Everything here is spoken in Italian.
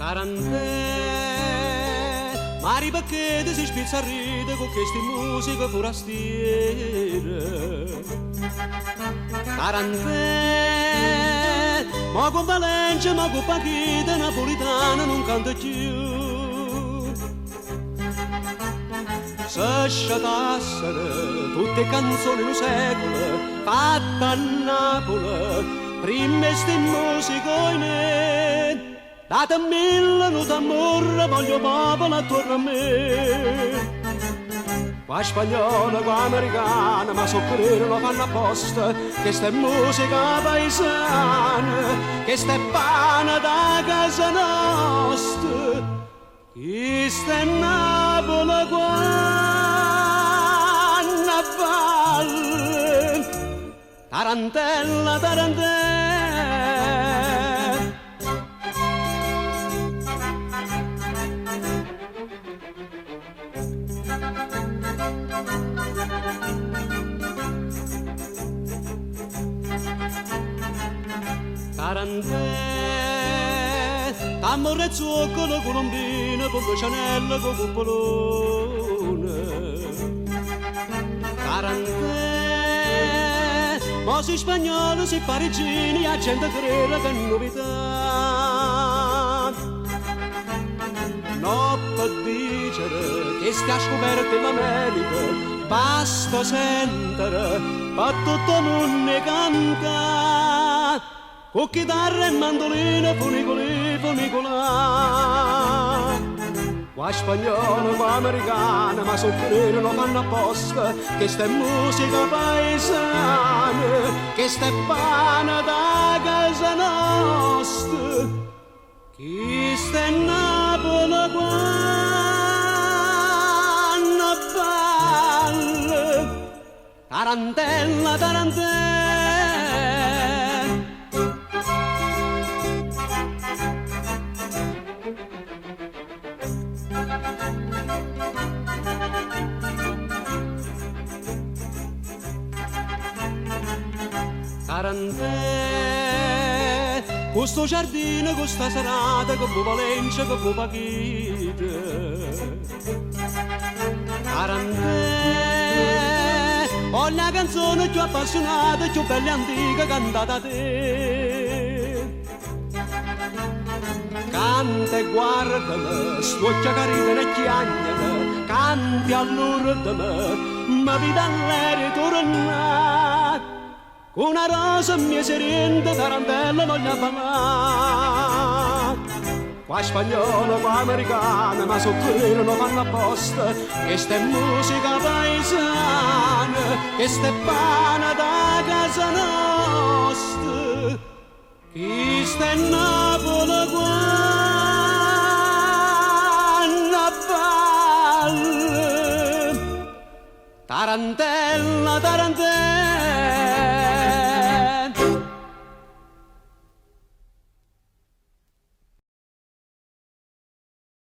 Tarantè, Mari Bacchete si spizza a ride con queste musiche forastiere. Tarantè, ma con Valencia, ma con Pachita, napolitana non canta più. Se sciatassero tutte canzoni in un secolo, fatte a Napoli, prima ste musicoine. Date mille non t'amorra, voglio popolo attorno a me. Qua spagnola, qua americana, ma so pure lo fanno apposta, che sta è musica paesana, che sta è pane da casa nostra. Chi sta è Napoli qua a valle, tarantella, tarantella. Tarantè, tamburo e zucchero, colombino, con cianella, con cupolone. Tarantè, ma si spagnolo, si parigini, a gente crede che è novità. No per dicere che stia scoperto in America, basta sentire, per tutto il mondo canta. Con chitarra e mandolina, funicoli, funicola. Qua spagnolo, qua americana, ma soffrire lo fanno apposta, che sta è musica paesana, che sta è pane da casa nostra. Chi sta è Napoli qua a valle, tarantella, tarantella. Tarantè, questo giardino, questa serata, che vuoi Valencia, che vuoi Pachita. Tarantè, ogni canzone più appassionata, più bella e antica cantata da te. Canta e guardami, stuocchia carina e chiagnami, canti all'urdine, ma vita all'aria torna. Una rosa mia serenda, tarantella voglia ballare. Qua spagnolo, qua americana, ma soffrire non fanno apposta, che sta è musica paesana, che sta è pane da casa nostra. Chi sta in Napoli qua a valle, tarantella, tarantella.